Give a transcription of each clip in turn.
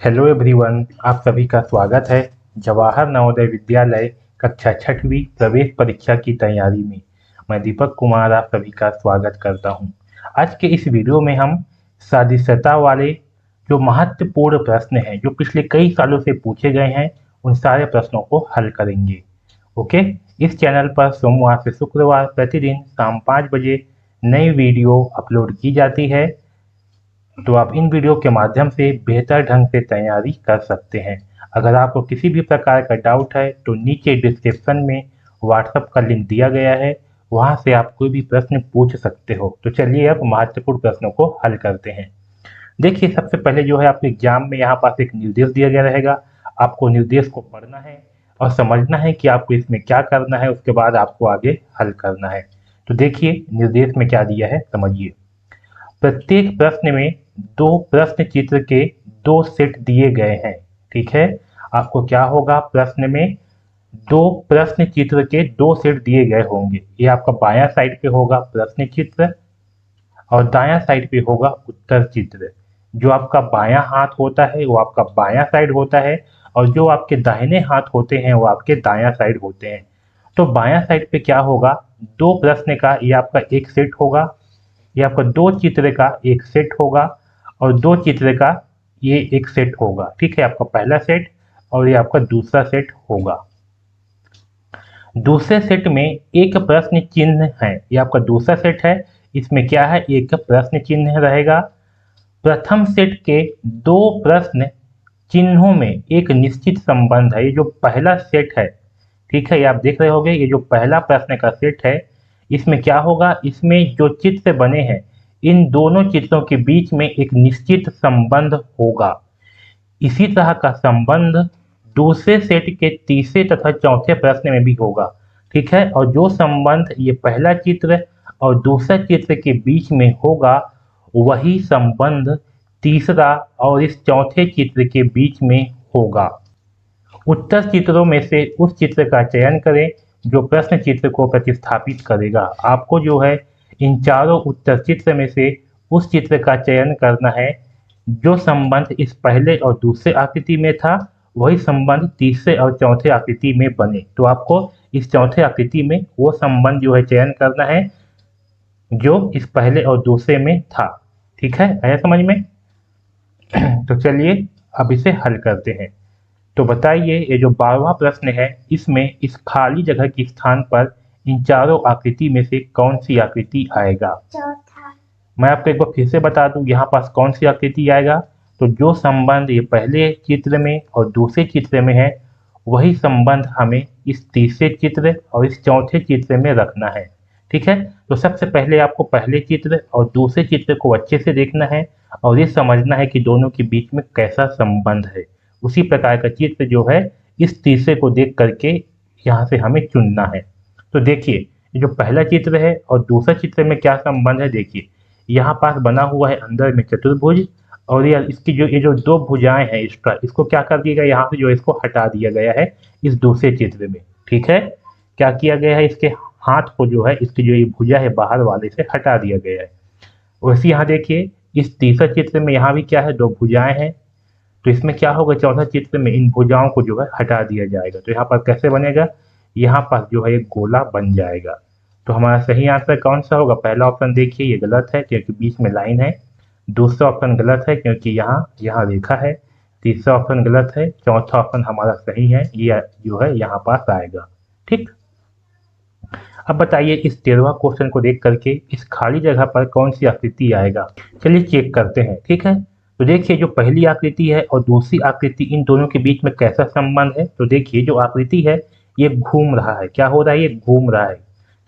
Hello everyone, आप सभी का स्वागत है जवाहर नवोदय विद्यालय कक्षा छठवीं प्रवेश परीक्षा की तैयारी में। मैं दीपक कुमार आप सभी का स्वागत करता हूं। आज के इस वीडियो में हम सदस्यता वाले जो महत्वपूर्ण प्रश्न हैं जो पिछले कई सालों से पूछे गए हैं उन सारे प्रश्नों को हल करेंगे। ओके। इस चैनल पर सोमवार से शुक्रवार प्रतिदिन शाम 5 बजे नई वीडियो अपलोड की जाती है, तो आप इन वीडियो के माध्यम से बेहतर ढंग से तैयारी कर सकते हैं। अगर आपको किसी भी प्रकार का डाउट है तो नीचे डिस्क्रिप्शन में व्हाट्सएप का लिंक दिया गया है, वहां से आप कोई भी प्रश्न पूछ सकते हो। तो चलिए अब महत्वपूर्ण प्रश्नों को हल करते हैं। देखिए, सबसे पहले जो है आपके एग्जाम में यहाँ पास एक निर्देश दिया गया रहेगा। आपको निर्देश को पढ़ना है और समझना है कि आपको इसमें क्या करना है, उसके बाद आपको आगे हल करना है। तो देखिए निर्देश में क्या दिया है, समझिए। प्रत्येक प्रश्न में दो प्रश्न चित्र के दो सेट दिए गए हैं। ठीक है, आपको क्या होगा, प्रश्न में दो प्रश्न चित्र के दो सेट दिए गए होंगे। ये आपका बायां साइड पे होगा प्रश्न चित्र और दायां साइड पे होगा उत्तर चित्र। जो आपका बायां हाथ होता है वो आपका बायां साइड होता है और जो आपके दाहिने हाथ होते हैं वो आपके दायां साइड होते हैं। तो बायां साइड पे क्या होगा, दो प्रश्न का ये आपका एक सेट होगा, ये आपका दो चित्र का एक सेट होगा और दो चित्र का ये एक सेट होगा। ठीक है, आपका पहला सेट और ये आपका दूसरा सेट होगा। दूसरे सेट में एक प्रश्न चिन्ह है, ये आपका दूसरा सेट है, इसमें क्या है, एक प्रश्न चिन्ह रहेगा। प्रथम सेट के दो प्रश्न चिन्हों में एक निश्चित संबंध है। ये जो पहला सेट है, ठीक है, ये आप देख रहे होंगे, ये जो पहला प्रश्न का सेट है इसमें क्या होगा, इसमें जो चित्र बने हैं इन दोनों चित्रों के बीच में एक निश्चित संबंध होगा। इसी तरह का संबंध दूसरे सेट के तीसरे तथा चौथे प्रश्न में भी होगा। ठीक है, और जो संबंध ये पहला चित्र और दूसरा चित्र के बीच में होगा वही संबंध तीसरा और इस चौथे चित्र के बीच में होगा। उत्तर चित्रों में से उस चित्र का चयन करें जो प्रश्न चित्र को प्रतिस्थापित करेगा। आपको जो है इन चारों उत्तर चित्र में से उस चित्र का चयन करना है जो संबंध इस पहले और दूसरे आकृति में था वही संबंध तीसरे और चौथे आकृति में बने। तो आपको इस चौथे आकृति में वो संबंध जो है चयन करना है जो इस पहले और दूसरे में था। ठीक है, आया समझ में? तो चलिए अब इसे हल करते हैं। तो बताइए, ये जो 12वां प्रश्न है इसमें इस खाली जगह के स्थान पर इन चारों आकृति में से कौन सी आकृति आएगा? चौथा। मैं आपको एक बार फिर से बता दूं, यहाँ पास कौन सी आकृति आएगा, तो जो संबंध ये पहले चित्र में और दूसरे चित्र में है वही संबंध हमें इस तीसरे चित्र और इस चौथे चित्र में रखना है। ठीक है, तो सबसे पहले आपको पहले चित्र और दूसरे चित्र को अच्छे से देखना है और ये समझना है कि दोनों के बीच में कैसा संबंध है। उसी प्रकार का चित्र जो है इस तीसरे को देख करके यहाँ से हमें चुनना है। तो देखिए, ये जो पहला चित्र है और दूसरा चित्र में क्या संबंध है, देखिए यहाँ पास बना हुआ है अंदर में चतुर्भुज और ये जो दो भुजाएं हैं इसका, इसको क्या कर दिया गया, यहाँ से जो इसको हटा दिया गया है इस दूसरे चित्र में। ठीक है, क्या किया गया है, इसके हाथ को जो है इसकी जो ये भुजा है बाहर वाले से हटा दिया गया है। वैसे यहाँ देखिए इस तीसरे चित्र में यहाँ भी क्या है, दो भुजाएं हैं, तो इसमें क्या होगा, चौथा चित्र में इन भुजाओं को जो है हटा दिया जाएगा। तो यहाँ पर कैसे बनेगा, यहाँ पर जो है एक गोला बन जाएगा। तो हमारा सही आंसर कौन सा होगा, पहला ऑप्शन देखिए ये गलत है क्योंकि बीच में लाइन है, दूसरा ऑप्शन गलत है क्योंकि यहाँ यहाँ रेखा है, तीसरा ऑप्शन गलत है, चौथा ऑप्शन हमारा सही है, ये जो है यहाँ पास आएगा। ठीक, अब बताइए इस 13वां क्वेश्चन को देख करके इस खाली जगह पर कौन सी आकृति आएगा। चलिए चेक करते हैं। ठीक है, तो देखिए जो पहली आकृति है और दूसरी आकृति इन दोनों के बीच में कैसा संबंध है। तो देखिए जो आकृति है ये घूम रहा है, क्या हो रहा है, ये घूम रहा है।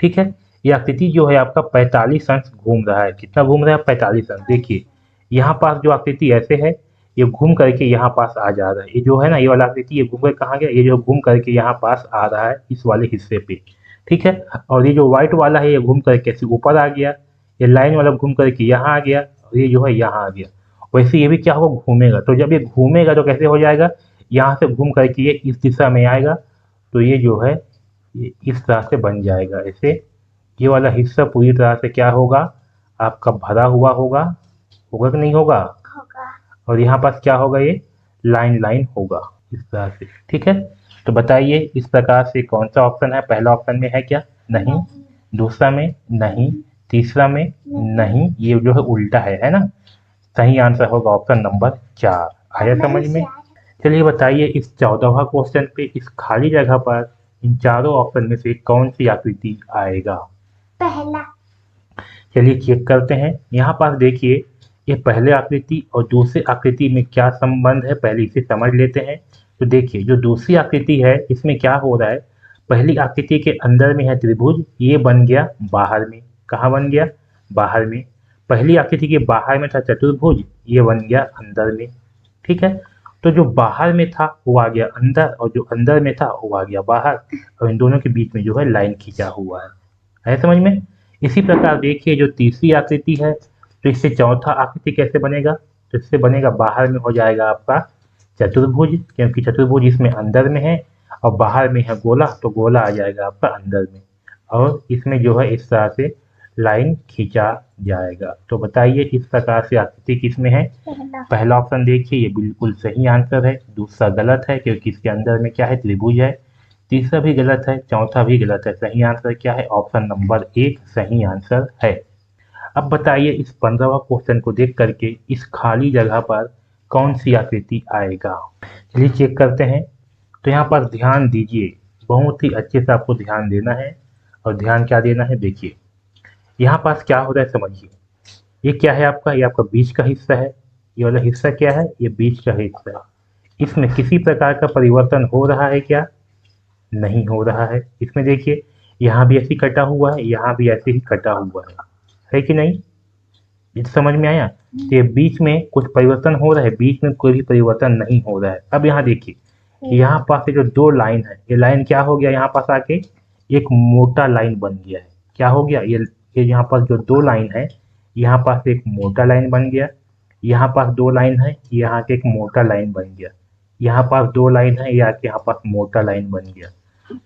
ठीक है, ये आकृति जो है आपका 45 अंश घूम रहा है। कितना घूम रहा है, 45 अंश। देखिए यहाँ पास जो आकृति ऐसे है ये घूम करके यहाँ पास आ जा रहा है, ये जो है ना ये वाला आकृति ये घूम कर कहाँ गया, ये जो घूम करके यहाँ पास आ रहा है इस वाले हिस्से पे। ठीक है, और ये जो व्हाइट वाला है ये घूम करके ऐसे ऊपर आ गया, ये लाइन वाला घूम करके यहाँ आ गया और ये जो है यहाँ आ गया। वैसे ये भी क्या होगा, घूमेगा। तो जब ये घूमेगा तो कैसे हो जाएगा, यहाँ से घूम करके ये इस दिशा में आएगा, तो ये जो है ये इस तरह से बन जाएगा। ऐसे ये वाला हिस्सा पूरी तरह से क्या होगा, आपका भरा हुआ होगा, होगा कि नहीं होगा, होगा। और यहाँ पास क्या होगा, ये लाइन लाइन होगा इस तरह से। ठीक है, तो बताइए इस प्रकार से कौन सा ऑप्शन है? पहला ऑप्शन में है क्या? नहीं। दूसरा में नहीं। तीसरा में नहीं। ये जो है उल्टा है ना। सही आंसर होगा ऑप्शन नंबर 4। आया समझ में? चलिए बताइए इस 14वां क्वेश्चन पे इस खाली जगह पर इन चारों ऑप्शन में से कौन सी आकृति आएगा? पहला। चलिए चेक करते हैं। यहाँ पर देखिए ये पहले आकृति और दूसरी आकृति में क्या संबंध है, पहले इसे समझ लेते हैं। तो देखिए जो दूसरी आकृति है इसमें क्या हो रहा है, पहली आकृति के अंदर में है त्रिभुज, ये बन गया बाहर में। कहाँ बन गया? बाहर में। पहली आकृति के बाहर में था चतुर्भुज, ये बन गया अंदर में। ठीक है, तो जो बाहर में था वो आ गया अंदर और जो अंदर में था वो आ गया बाहर, और इन दोनों के बीच में जो है लाइन खींचा हुआ है समझ में? इसी प्रकार देखिए जो तीसरी आकृति है, तो इससे चौथा आकृति कैसे बनेगा? तो इससे बनेगा बाहर में हो जाएगा आपका चतुर्भुज, क्योंकि चतुर्भुज इसमें अंदर में है और बाहर में है गोला, तो गोला आ जाएगा आपका अंदर में, और इसमें जो है इस तरह से लाइन खींचा जाएगा। तो बताइए इस प्रकार से आकृति किसमें है? पहला ऑप्शन देखिए ये बिल्कुल सही आंसर है, दूसरा गलत है क्योंकि इसके अंदर में क्या है? त्रिभुज है। तीसरा भी गलत है, चौथा भी गलत है। सही आंसर क्या है? ऑप्शन नंबर 1 सही आंसर है। अब बताइए इस 15वां क्वेश्चन को देख करके इस खाली जगह पर कौन सी आकृति आएगा? चलिए चेक करते हैं। तो यहाँ पर ध्यान दीजिए, बहुत ही अच्छे से आपको ध्यान देना है। और ध्यान क्या देना है? देखिए यहाँ पास क्या हो रहा है समझिए। ये क्या है आपका? ये आपका बीच का हिस्सा है। ये वाला हिस्सा क्या है? ये बीच का हिस्सा है। इसमें किसी प्रकार का परिवर्तन हो रहा है क्या? नहीं हो रहा है। इसमें देखिए यहाँ भी ऐसे ही कटा हुआ है, यहाँ भी ऐसे ही कटा हुआ है कि नहीं? ये तो समझ में आया? तो ये बीच में कुछ परिवर्तन हो रहा है, बीच में कोई भी परिवर्तन नहीं हो रहा है। अब यहाँ देखिए कि यहाँ पास ये जो दो लाइन है, ये लाइन क्या हो गया? यहाँ पास आके एक मोटा लाइन बन गया है। क्या हो गया? ये यहाँ पास जो दो लाइन है, यहाँ पास एक मोटा लाइन बन गया। यहाँ पास दो लाइन है, यहाँ के एक मोटा लाइन बन गया। यहाँ पास दो लाइन है, यहाँ के यहाँ पास मोटा लाइन बन गया।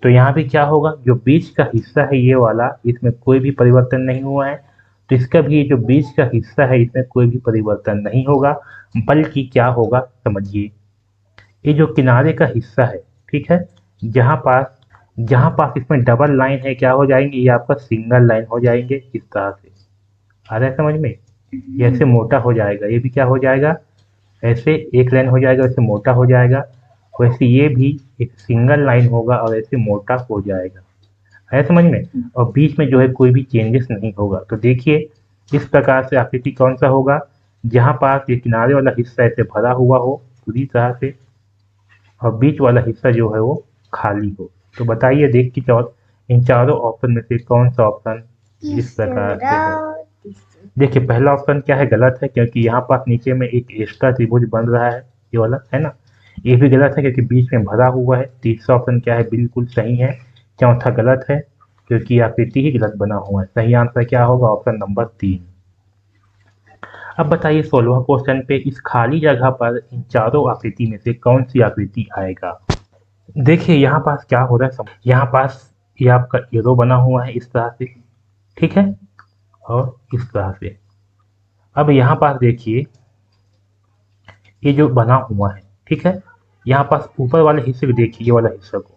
तो यहाँ भी क्या होगा? जो बीच का हिस्सा है ये वाला, इसमें कोई भी परिवर्तन नहीं हुआ है, तो इसका भी जो बीच का हिस्सा है इसमें कोई भी परिवर्तन नहीं होगा, बल्कि क्या होगा समझिए, ये जो किनारे का हिस्सा है, ठीक है, जहां पास इसमें डबल लाइन है, क्या हो जाएंगे? ये आपका सिंगल लाइन हो जाएंगे इस तरह से। आ रहा है समझ में? ये ऐसे मोटा हो जाएगा, ये भी क्या हो जाएगा? ऐसे एक लाइन हो जाएगा, ऐसे मोटा हो जाएगा। वैसे ये भी एक सिंगल लाइन होगा और ऐसे मोटा हो जाएगा। है समझ में? और बीच में जो है कोई भी चेंजेस नहीं होगा। तो देखिए इस प्रकार से आकृति कौन सा होगा? जहां पास ये किनारे वाला हिस्सा ऐसे भरा हुआ हो पूरी तरह से, और बीच वाला हिस्सा जो है वो खाली हो। तो बताइए देख के इन चारों ऑप्शन में से कौन सा ऑप्शन इस प्रकार से है? देखिए पहला ऑप्शन क्या है? गलत है, क्योंकि यहाँ पास नीचे में एक एक्स्ट्रा त्रिभुज बन रहा है, ये वाला है ना। ये भी गलत है क्योंकि बीच में भरा हुआ है। तीसरा ऑप्शन क्या है? बिल्कुल सही है। चौथा गलत है क्योंकि आकृति ही गलत बना हुआ है। सही आंसर क्या होगा? Option number 3। अब बताइए 16वां क्वेश्चन पे इस खाली जगह पर इन चारों आकृति में से कौन सी आकृति आएगा? देखिए यहाँ पास क्या हो रहा है, यहाँ पास ये आपका एरो बना हुआ है इस तरह से, ठीक है, और इस तरह से। अब यहाँ पास देखिए ये जो बना हुआ है, ठीक है, यहाँ पास ऊपर वाले हिस्से को देखिए, ये वाला हिस्सा को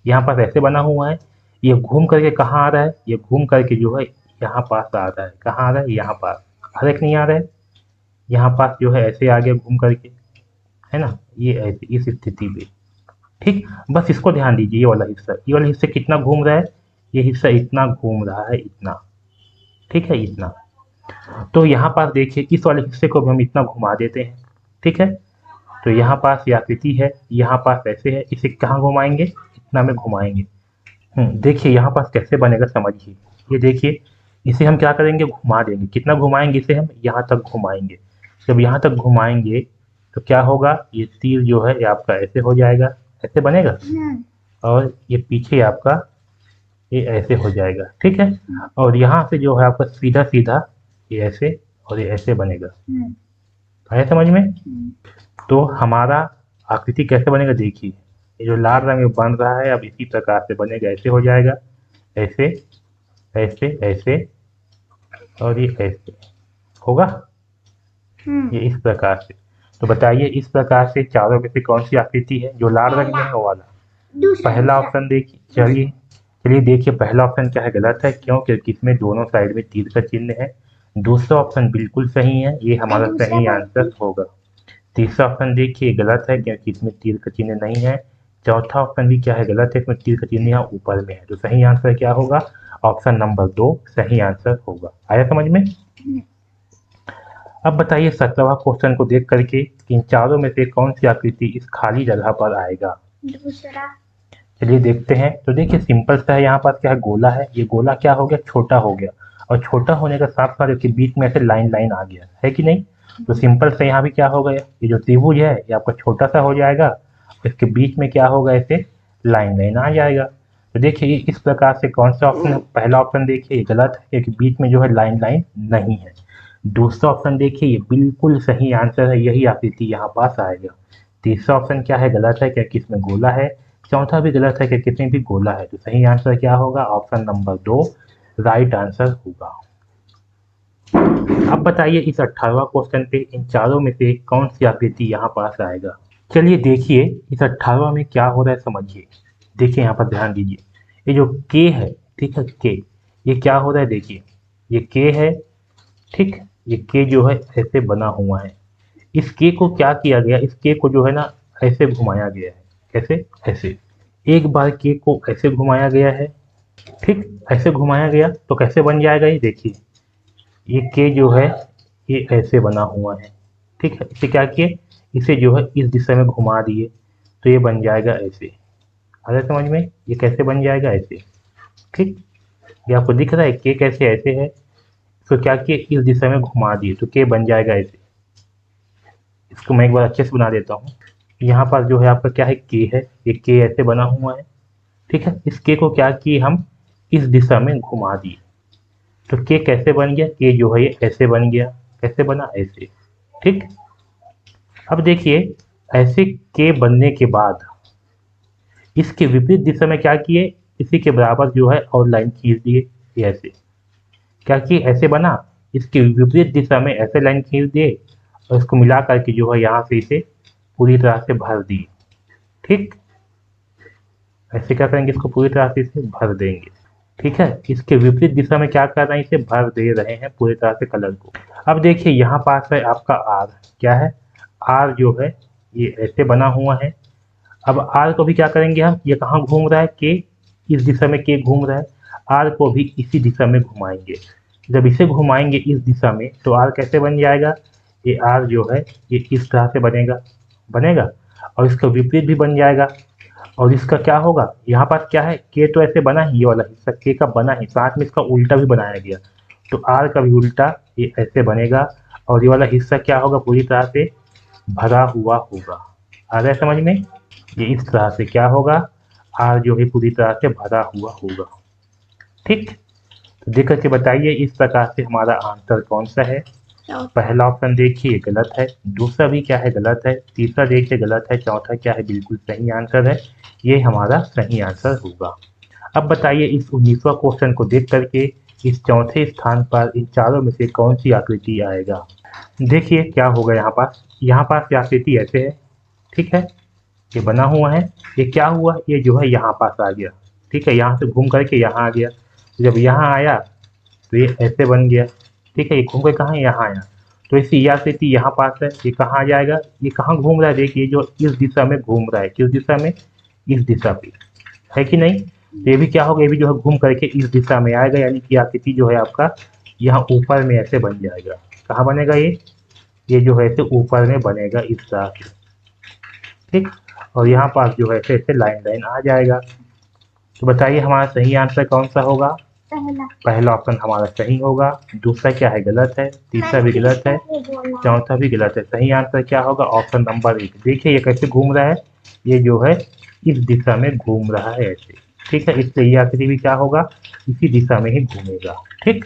यहाँ पास ऐसे बना हुआ है। ये घूम करके कहाँ आ रहा है? ये घूम करके जो है यहाँ पास आ रहा है। कहाँ आ रहा है? यहाँ पास। आ रहा है कि नहीं आ रहा है? यहाँ पास जो है ऐसे आ गया घूम करके, है ना, ये ऐसे इस स्थिति पे। ठीक, बस इसको ध्यान दीजिए। ये वाला हिस्सा कितना घूम रहा है? ये हिस्सा इतना घूम रहा है, इतना। ठीक है, इतना। तो यहाँ पास देखिए इस वाले हिस्से को भी हम इतना घुमा देते हैं, ठीक है। तो यहाँ पास ये आकृति है, यहाँ पास ऐसे है, इसे कहाँ घुमाएंगे? इतना में घुमाएंगे। देखिए यहाँ पास कैसे बनेगा समझिए। ये देखिए इसे हम क्या करेंगे? घुमा देंगे। कितना घुमाएंगे इसे? हम यहाँ तक घुमाएंगे। जब यहाँ तक घुमाएंगे तो क्या होगा? ये तीर जो है ये आपका ऐसे हो जाएगा, ऐसे बनेगा, और ये पीछे आपका ये ऐसे हो जाएगा, ठीक है। और यहाँ से जो है आपका सीधा सीधा ये ऐसे और ये ऐसे बनेगा। आया समझ में? तो हमारा आकृति कैसे बनेगा देखिए, ये जो लाल रंग में बन रहा है अब इसी प्रकार से बनेगा। ऐसे हो जाएगा, ऐसे ऐसे ऐसे, और ये ऐसे होगा, ये इस प्रकार से। तो बताइए इस प्रकार से चारों में से कौन सी आकृति है जो लाल रंग में है वो वाला? पहला ऑप्शन देखिए, चलिए चलिए देखिए पहला ऑप्शन क्या है, गलत है। क्यों? क्योंकि इसमें दोनों साइड में तीर का चिन्ह है। दूसरा ऑप्शन बिल्कुल सही है, ये हमारा सही आंसर होगा। तीसरा ऑप्शन देखिए गलत है क्योंकि इसमें तीर का चिन्ह नहीं है। चौथा ऑप्शन भी क्या है, गलत है, इसमें तीर का चिन्ह यहाँ ऊपर में है। तो सही आंसर क्या होगा? ऑप्शन नंबर 2 सही आंसर होगा। आया समझ में? अब बताइए 17वां क्वेश्चन को देख करके इन चारों में से कौन सी आकृति इस खाली जगह पर आएगा? दूसरा। चलिए देखते हैं। तो देखिए सिंपल सा है, यहाँ पास क्या है, गोला है। ये गोला क्या हो गया, छोटा हो गया, और छोटा होने का साथ साथ इसके बीच में ऐसे लाइन लाइन आ गया है कि नहीं। तो सिंपल से यहाँ भी क्या हो गया, ये जो त्रिभुज है ये आपका छोटा सा हो जाएगा, इसके बीच में क्या होगा, ऐसे लाइन लाइन आ जाएगा। तो देखिए इस प्रकार से कौन सा ऑप्शन है, पहला ऑप्शन देखिए ये गलत है क्योंकि बीच में जो है लाइन लाइन नहीं है। दूसरा ऑप्शन देखिए ये बिल्कुल सही आंसर है, यही आकृति यहाँ पास आएगा। तीसरा ऑप्शन क्या है, गलत है क्योंकि इसमें गोला है। चौथा भी गलत है क्योंकि इसमें भी गोला है। तो सही आंसर क्या होगा? ऑप्शन नंबर 2 राइट आंसर होगा। अब बताइए इस 18वां क्वेश्चन पे इन चारों में से कौन सी आकृति यहाँ पास आएगा? चलिए देखिए इस 18वां में क्या हो रहा है समझिए। देखिए यहाँ पर ध्यान दीजिए, ये जो के है, ठीक है, के, ये क्या हो रहा है, देखिए ये के है, ठीक, ये के जो है ऐसे बना हुआ है। इस के को क्या किया गया, इस के को जो है ना ऐसे घुमाया गया है। कैसे? ऐसे। एक बार के को ऐसे घुमाया गया है, ठीक, ऐसे घुमाया गया तो कैसे बन जाएगा ये देखिए। ये के जो है ये ऐसे बना हुआ है, ठीक है। इसे क्या किए, इसे जो है इस दिशा में घुमा दिए तो ये बन जाएगा ऐसे। आ रहा है समझ में? ये कैसे बन जाएगा, ऐसे, ठीक। ये आपको दिख रहा है के कैसे ऐसे है, तो क्या किए इस दिशा में घुमा दिए तो के बन जाएगा ऐसे। इसको मैं एक बार अच्छे से बना देता हूँ। यहाँ पर जो है आपका क्या है, के है, ये के ऐसे बना हुआ है, ठीक है। इस के को क्या किए हम इस दिशा में घुमा दिए तो के कैसे बन गया, के जो है ये ऐसे बन गया। कैसे बना, ऐसे, ठीक। अब देखिए ऐसे के बनने के बाद इसके विपरीत दिशा में क्या किए, इसी के बराबर जो है और लाइन खींच दिए, ये ऐसे। क्या किए, ऐसे बना, इसके विपरीत दिशा में ऐसे लाइन खींच दिए और इसको मिला करके जो है यहाँ से इसे पूरी तरह से भर दिए, ठीक। ऐसे क्या करेंगे, इसको पूरी तरह से इसे भर देंगे, ठीक है। इसके विपरीत दिशा में क्या कर रहे हैं, इसे भर दे रहे हैं पूरी तरह से कलर को। अब देखिए यहाँ पास है आपका आर, क्या है, आर जो है ये ऐसे बना हुआ है। अब आर को भी क्या करेंगे हम, ये कहाँ घूम रहा है, के, इस दिशा में के घूम रहा है, आर को भी इसी दिशा में घुमाएंगे। जब इसे घुमाएंगे इस दिशा में तो आर कैसे बन जाएगा, ये आर जो है ये इस तरह से बनेगा, बनेगा, और इसका विपरीत भी बन जाएगा। और इसका क्या होगा, यहाँ पास क्या है, के तो ऐसे बना ही, ये वाला हिस्सा के का बना ही, साथ में इसका उल्टा भी बनाया गया, तो आर का भी उल्टा ये ऐसे बनेगा, और ये वाला हिस्सा क्या होगा, पूरी तरह से भरा हुआ होगा। आ रहा है समझ में? ये इस तरह से क्या होगा, आर जो है पूरी तरह से भरा हुआ होगा, ठीक। तो देख करके बताइए इस प्रकार से हमारा आंसर कौन सा है। पहला ऑप्शन देखिए गलत है, दूसरा भी क्या है, गलत है, तीसरा देखिए गलत है, चौथा क्या है, बिल्कुल सही आंसर है, ये हमारा सही आंसर होगा। अब बताइए इस 19वां क्वेश्चन को देख करके इस चौथे स्थान पर इन चारों में से कौन सी आकृति आएगा। देखिए क्या होगा, यहाँ पास ये आकृति ऐसे है, ठीक है, ये बना हुआ है। ये क्या हुआ, ये जो है यहाँ पास आ गया, ठीक है, यहाँ से घूम करके यहाँ आ गया। जब यहाँ आया तो ये ऐसे बन गया, ठीक है, ये घूम कर कहाँ यहाँ आया, तो इसी ये आकृति यहाँ पास है, ये कहाँ आ जाएगा, ये कहाँ घूम रहा है, देखिए जो इस दिशा में घूम रहा है, किस दिशा में, इस दिशा पे, है कि नहीं। तो ये भी क्या होगा, ये भी जो है घूम करके इस दिशा में आएगा, यानी कि आकृति जो है आपका यहाँ ऊपर में ऐसे बन जाएगा। कहाँ बनेगा ये जो है ऐसे ऊपर में बनेगा इस तरह से, ठीक। और यहाँ पास जो है ऐसे ऐसे लाइन लाइन आ जाएगा। तो बताइए हमारा सही आंसर कौन सा होगा। पहला ऑप्शन हमारा सही होगा, दूसरा क्या है, गलत है, तीसरा भी गलत है, चौथा भी गलत है। सही आंसर क्या होगा, ऑप्शन नंबर 1। देखिए ये कैसे घूम रहा है, ये जो है इस दिशा में घूम रहा है ऐसे, ठीक है, इसलिए ये आकृति भी क्या होगा, इसी दिशा में ही घूमेगा, ठीक।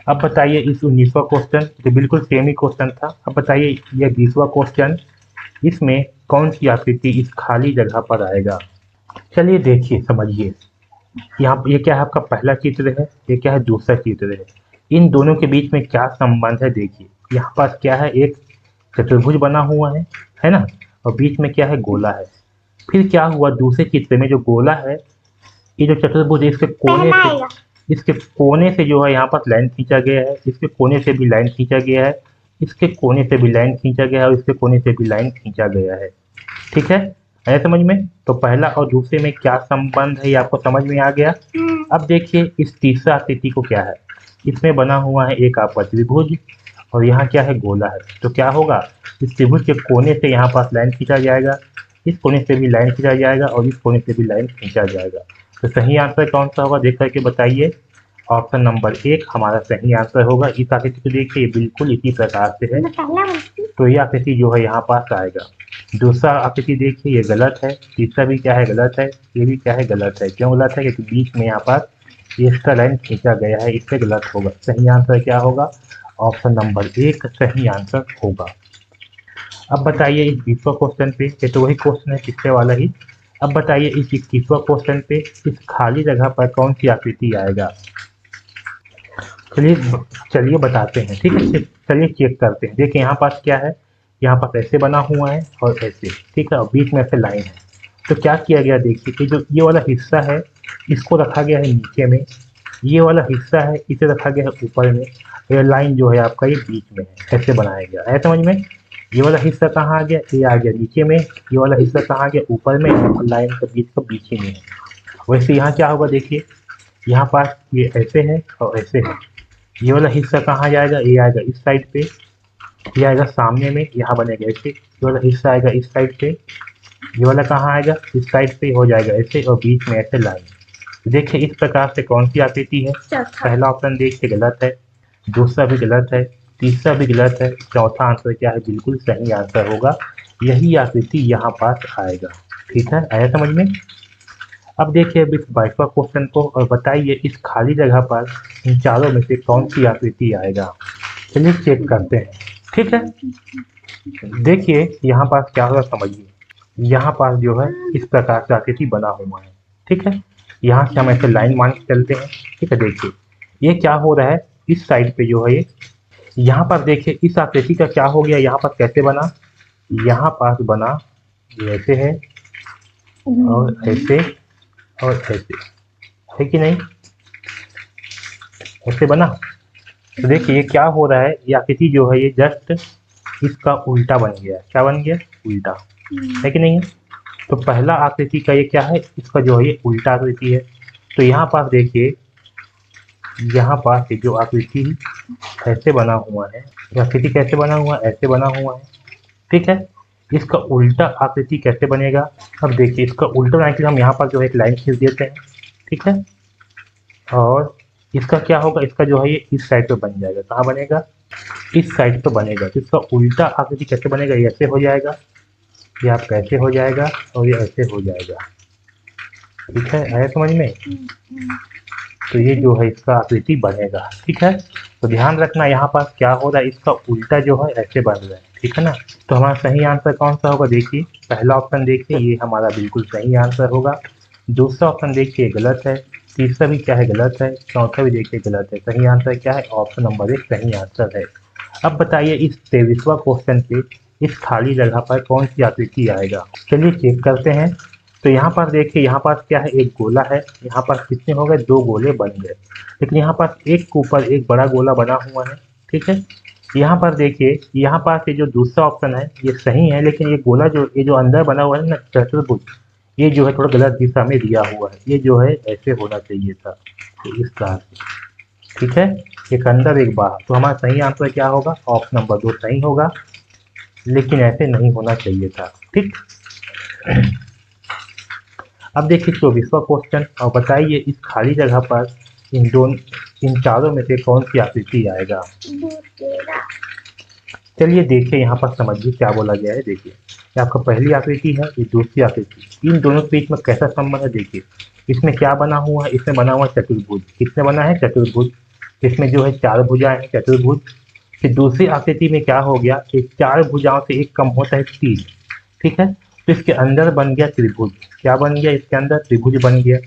अब बताइए इस 19वां क्वेश्चन, जो बिल्कुल सेम ही क्वेश्चन था। अब बताइए यह 20वां क्वेश्चन, इसमें कौन सी आकृति इस खाली जगह पर आएगा। चलिए देखिए समझिए, यहाँ ये क्या है, आपका पहला चित्र है, ये क्या है, दूसरा चित्र है। इन दोनों के बीच में क्या संबंध है, देखिए यहाँ पास क्या है, एक चतुर्भुज बना हुआ है ना, और बीच में क्या है, गोला है। फिर क्या हुआ, दूसरे चित्र में जो गोला है, ये जो चतुर्भुज है, इसके कोने से जो है यहाँ पर लाइन खींचा गया है, इसके कोने से भी लाइन खींचा गया है, इसके कोने से भी लाइन खींचा गया है, और इसके कोने से भी लाइन खींचा गया है। ठीक है, आया समझ में? तो पहला और दूसरे में क्या संबंध है, ये आपको समझ में आ गया। अब देखिए इस तीसरा आकृति को क्या है, इसमें बना हुआ है एक आपका त्रिभुज, और यहाँ क्या है, गोला है। तो क्या होगा, इस त्रिभुज के कोने से यहाँ पास लाइन खींचा जाएगा, इस कोने से भी लाइन खींचा जाएगा, और इस कोने से भी लाइन खींचा जाएगा। तो सही आंसर कौन सा होगा, देख करके बताइए। ऑप्शन नंबर 1 हमारा सही आंसर होगा। इस आकृति को देखिए, बिल्कुल इसी प्रकार से है, तो ये आकृति जो है यहाँ पास आएगा। दूसरा आकृति देखिए, ये गलत है। तीसरा भी क्या है, गलत है। ये भी क्या है, गलत है। क्यों गलत है, क्योंकि बीच में यहाँ पर एक्स्ट्रा लाइन खींचा गया है, इससे गलत होगा। सही आंसर क्या होगा, ऑप्शन नंबर 1 सही आंसर होगा। अब बताइए इस 20वां क्वेश्चन पे, ये तो वही क्वेश्चन है पिछले वाला ही। अब बताइए इस 21वां क्वेश्चन पे, इस खाली जगह पर कौन सी आकृति आएगा। चलिए बताते हैं, ठीक है। चलिए चेक करते हैं। देखिए यहाँ पास क्या है, यहाँ पास ऐसे बना हुआ है और ऐसे, ठीक है, और बीच में ऐसे लाइन है। तो क्या किया गया, देखिए कि जो ये वाला हिस्सा है, इसको रखा गया है नीचे में, ये वाला हिस्सा है इसे रखा गया है ऊपर में, ये लाइन जो है आपका ये बीच में है, ऐसे बनाया गया है। समझ में? ये वाला हिस्सा कहाँ आ गया, ये आ गया नीचे में, ये वाला हिस्सा कहाँ आ गया, ऊपर में, और लाइन का बीच ही में है। वैसे यहाँ क्या होगा, देखिए यहाँ पास ये ऐसे है और ऐसे है। ये वाला हिस्सा कहाँ जाएगा, ये आएगा इस साइड पे, ये आएगा सामने में, यहाँ बनेगा ऐसे। ये वाला हिस्सा आएगा इस साइड पे, ये वाला कहाँ आएगा, इस साइड पे हो जाएगा ऐसे, और बीच में ऐसे लाइन। देखिए इस प्रकार से कौन सी आकृति है। पहला ऑप्शन देखिए गलत है, दूसरा भी गलत है, तीसरा भी गलत है, चौथा आंसर क्या है, बिल्कुल सही आंसर होगा। यही आकृति यहाँ पास आएगा। ठीक है, आया समझ में? अब देखिए अब इस 22वां क्वेश्चन को, और बताइए इस खाली जगह पर इन चारों में से कौन सी आकृति आएगा। चलिए चेक करते हैं, ठीक है। देखिए यहाँ पास क्या होगा, समझिए यहाँ पास जो है इस प्रकार से आकृति बना हुआ है, ठीक है। यहाँ से हम ऐसे लाइन मान के चलते हैं, ठीक है। देखिए ये क्या हो रहा है, इस साइड पे जो है ये, यहाँ पर देखिए इस आकृति का क्या हो गया, यहाँ पर कैसे बना, यहाँ पास बना, ये ऐसे है और ऐसे और ऐसे, है कि नहीं, ऐसे बना। तो देखिए ये क्या हो रहा है, ये आकृति जो है ये जस्ट इसका उल्टा बन गया। क्या बन गया, उल्टा, है कि नहीं है। तो पहला आकृति का ये क्या है, इसका जो है ये उल्टा आकृति है। तो यहाँ पास देखिए, यहाँ पास ये जो आकृति ऐसे बना हुआ है, आकृति कैसे बना हुआ है, ऐसे बना हुआ है, ठीक है। इसका उल्टा आकृति कैसे बनेगा, अब देखिए इसका उल्टा बनाने के लिए हम यहाँ पर जो है एक लाइन खींच देते हैं, ठीक है। और इसका क्या होगा, इसका जो है ये इस साइड पे बन जाएगा। कहाँ बनेगा, इस साइड पे बनेगा। तो इसका उल्टा आकृति कैसे बनेगा, ये ऐसे हो जाएगा, ये आपका ऐसे हो जाएगा, और ये ऐसे हो जाएगा। ठीक है, आया समझ में? तो ये जो है इसका आकृति बनेगा, ठीक है। तो ध्यान रखना यहाँ पास क्या हो रहा है, इसका उल्टा जो है ऐसे बन रहा है, ठीक है ना। तो हमारा सही आंसर कौन सा होगा, देखिए पहला ऑप्शन देखिए ये हमारा बिल्कुल सही आंसर होगा। दूसरा ऑप्शन देखिए गलत है, तीसरा भी क्या है, गलत है, चौथा भी देखिए गलत है। सही आंसर क्या है, ऑप्शन नंबर 1 सही आंसर है। अब बताइए इस 23वां क्वेश्चन पे, इस खाली जगह पर कौन सी आकृति आएगा। चलिए चेक करते हैं। तो यहाँ पर देखिए, यहाँ पास क्या है, एक गोला है। यहाँ पर कितने हो गए, 2 गोले बन गए, लेकिन यहाँ पास एक के ऊपर एक बड़ा गोला बना हुआ है, ठीक है। यहाँ पर देखिए, यहाँ पास ये जो दूसरा ऑप्शन है ये सही है, लेकिन ये गोला जो ये जो अंदर बना हुआ है ना चतुर्भुज, ये जो है थोड़ा गलत दिशा में दिया हुआ है। ये जो है ऐसे होना चाहिए था, इस तरह से, ठीक है, एक अंदर एक बाहर। तो हमारा सही आंसर क्या होगा, ऑप्शन नंबर 2 सही होगा, लेकिन ऐसे नहीं होना चाहिए था, ठीक। अब देखिए 24वां क्वेश्चन, और बताइए इस खाली जगह पर इन चारों में से कौन सी आकृति आएगा। चलिए देखिए यहाँ पर समझिए क्या बोला गया है। देखिए ये आपका पहली आकृति है, ये दूसरी आकृति, इन दोनों के बीच में कैसा संबंध है। देखिए इसमें क्या बना हुआ है, इसमें बना हुआ है चतुर्भुज। किसमें बना है, चतुर्भुज। इसमें जो है 4 भुजाएं हैं, चतुर्भुज। फिर दूसरी आकृति में क्या हो गया, एक 4 भुजाओं से एक कम होता है 3, ठीक है। तो इसके अंदर बन गया त्रिभुज। क्या बन गया, इसके अंदर त्रिभुज बन गया।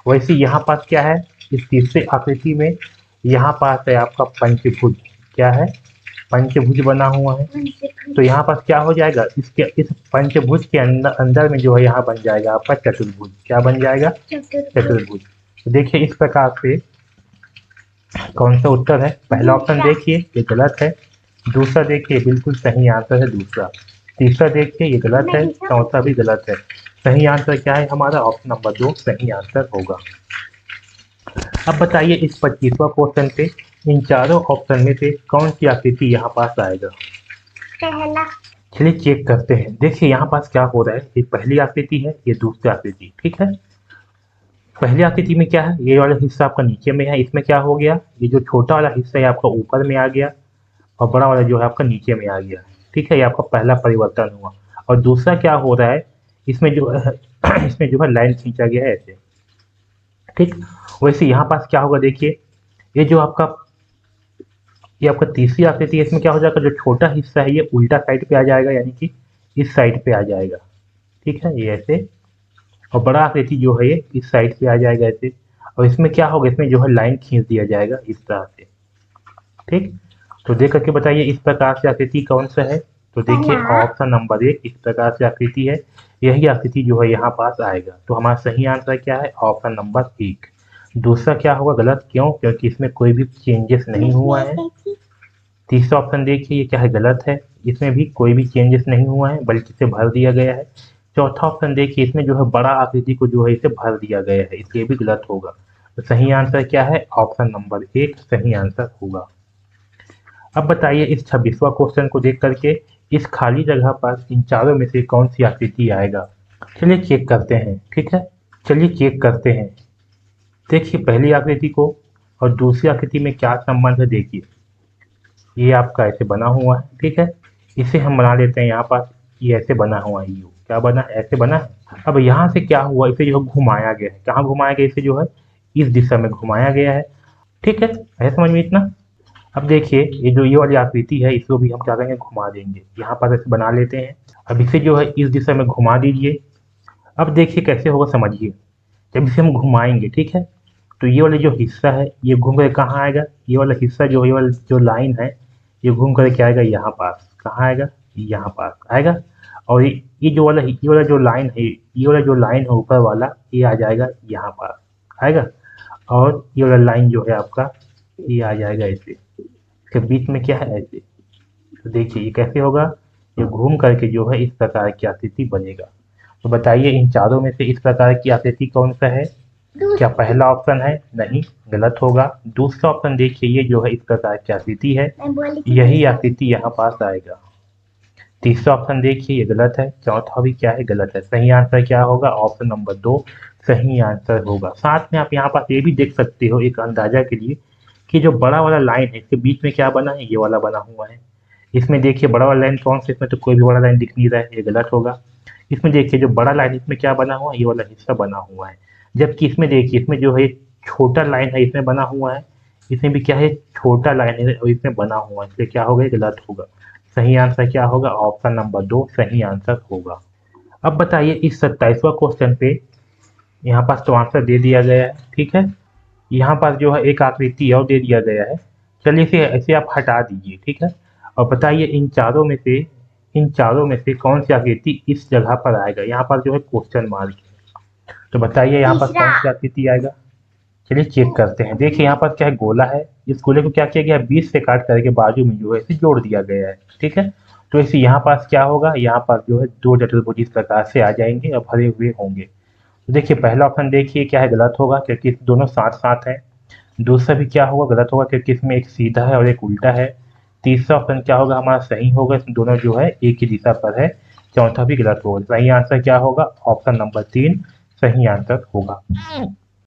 वैसे यहाँ पास क्या है, इस तीसरे आकृति में यहाँ पास है आपका पंचभुज। क्या है, पंचभुज बना हुआ है, तो यहाँ पास क्या हो जाएगा, इस पंचभुज के अंदर में जो है यहाँ बन जाएगा आपका चतुर्भुज। क्या बन जाएगा, चतुर्भुज। तो देखिए इस प्रकार से कौन सा उत्तर है, पहला ऑप्शन देखिए ये गलत है, दूसरा देखिए बिल्कुल सही आंसर है दूसरा, तीसरा देखिए ये गलत है, चौथा भी गलत है। सही आंसर क्या है हमारा, ऑप्शन नंबर 2 सही आंसर होगा। अब बताइए इस 25वां क्वेश्चन पे इन चारों ऑप्शन में से कौन सी आकृति यहाँ पास आएगा। पहला। चलिए चेक करते हैं। देखिए यहाँ पास क्या हो रहा है, ये पहली आकृति है, ये दूसरी आकृति, ठीक है। पहली आकृति में क्या है, ये वाला हिस्सा आपका नीचे में है, इसमें क्या हो गया, ये जो छोटा वाला हिस्सा है आपका ऊपर में आ गया और बड़ा वाला जो है आपका नीचे में आ गया, ठीक है। ये आपका पहला परिवर्तन हुआ। और दूसरा क्या हो रहा है, इसमें जो है इसमें जो है लाइन खींचा गया है ऐसे, ठीक। वैसे यहाँ पास क्या होगा, देखिए ये जो आपका ये आपका तीसरी आकृति है, इसमें क्या हो जाएगा, जो छोटा हिस्सा है ये उल्टा साइड पे आ जाएगा, यानी कि इस साइड पे आ जाएगा, ठीक है, ये ऐसे। और बड़ा आकृति जो है ये इस साइड पे आ जाएगा ऐसे। और इसमें क्या होगा, इसमें जो है लाइन खींच दिया जाएगा इस तरह से, ठीक। तो देख करके बताइए इस प्रकार से आकृति कौन सा है। तो देखिए ऑप्शन नंबर 1 इस प्रकार से आकृति है, यही आकृति जो है यहाँ पास आएगा। तो हमारा सही आंसर क्या है, ऑप्शन नंबर 1। दूसरा क्या होगा गलत, क्यों, क्योंकि इसमें कोई भी चेंजेस नहीं हुआ है। तीसरा ऑप्शन देखिए ये क्या है, गलत है, इसमें भी कोई भी चेंजेस नहीं हुआ है बल्कि इसे भर दिया गया है। चौथा ऑप्शन देखिए इसमें जो है बड़ा आकृति को जो है इसे भर दिया गया है, इसलिए भी गलत होगा। तो सही आंसर क्या है, ऑप्शन नंबर 1 सही आंसर होगा। अब बताइए इस 26वां क्वेश्चन को देख करके इस खाली जगह पर इन चारों में से कौन सी आकृति आएगा। चलिए चेक करते हैं, ठीक है, चलिए चेक करते हैं। देखिए पहली आकृति को और दूसरी आकृति में क्या संबंध है, देखिए ये आपका ऐसे बना हुआ है, ठीक है। इसे हम बना लेते हैं यहाँ पास, ये ऐसे बना हुआ है, यू क्या बना, ऐसे बना है। अब यहाँ से क्या हुआ, इसे जो घुमाया गया है, कहाँ घुमाया गया, इसे जो है इस दिशा में घुमाया गया है, ठीक है, ऐसे समझ में इतना। अब देखिए ये जो ये वाली आकृति है इसको भी हम क्या करेंगे, घुमा देंगे, यहाँ पर ऐसे बना लेते हैं। अब इसे जो है इस दिशा में घुमा दीजिए। अब देखिए कैसे होगा, समझिए। जब इसे हम घुमाएंगे, ठीक है, तो ये वाला जो हिस्सा है ये घूम कर कहाँ आएगा, ये वाला हिस्सा जो ये वाला जो लाइन है ये घूम कर क्या आएगा, यहाँ पास, कहाँ आएगा, यहाँ पास आएगा। और ये जो वाला जो लाइन है, ये वाला जो लाइन है ऊपर वाला, ये आ जाएगा यहाँ पास आएगा। और ये वाला लाइन जो है आपका ये आ जाएगा ऐसे, इसके बीच में क्या है ऐसे। तो देखिए ये कैसे होगा, ये घूम करके जो है इस प्रकार की आकृति बनेगा। तो बताइए इन चारों में से इस प्रकार की आकृति कौन सा है, क्या पहला ऑप्शन है, नहीं, गलत होगा। दूसरा ऑप्शन देखिए ये जो है इस प्रकार की आकृति है, यही आकृति यहाँ पास आएगा। तीसरा ऑप्शन देखिए ये गलत है, चौथा भी क्या है, गलत है। सही आंसर क्या होगा, ऑप्शन नंबर 2 सही आंसर होगा। साथ में आप यहाँ पास ये भी देख सकते हो एक अंदाजा के लिए कि जो बड़ा वाला लाइन है इसके बीच में क्या बना है, ये वाला बना हुआ है। इसमें देखिए बड़ा वाला लाइन कौन सा, इसमें तो कोई भी बड़ा लाइन दिख नहीं रहा है, ये गलत होगा। इसमें देखिए जो बड़ा लाइन इसमें क्या बना हुआ है, ये वाला हिस्सा बना हुआ है। जबकि इसमें देखिए इसमें जो है छोटा लाइन है इसमें बना हुआ है, इसमें भी क्या है, छोटा लाइन है और इसमें बना हुआ है, इसलिए क्या होगा, गलत होगा। सही आंसर क्या होगा, ऑप्शन नंबर 2 सही आंसर होगा। अब बताइए इस 27वां क्वेश्चन पे यहाँ पास तो आंसर दे दिया गया है, ठीक है। यहाँ पास जो है एक आकृति और दे दिया गया है, चलिए इसे ऐसे आप हटा दीजिए, ठीक है। और बताइए इन चारों में से कौन सी आकृति इस जगह पर आएगा। यहाँ पर जो है क्वेश्चन मार्क है, तो बताइए यहाँ पर कौन सी आकृति आएगा। चलिए चेक करते हैं। देखिए यहाँ पर क्या है, गोला है, इस गोले को क्या किया गया, बीच से काट करके बाजू में जो है इसे जोड़ दिया गया है, ठीक है। तो इसे यहाँ पास क्या होगा, यहाँ पर जो है 2 चतुर्भुज इस प्रकार से आ जाएंगे और भरे हुए होंगे। तो देखिए पहला ऑप्शन देखिए क्या है, गलत होगा क्योंकि दोनों साथ साथ है। दूसरा भी क्या होगा, गलत होगा क्योंकि इसमें एक सीधा है और एक उल्टा है। तीसरा ऑप्शन क्या होगा, हमारा सही होगा, इसमें दोनों जो है एक ही दिशा पर है। चौथा भी गलत होगा। सही आंसर क्या होगा, ऑप्शन नंबर 3 सही आंसर होगा।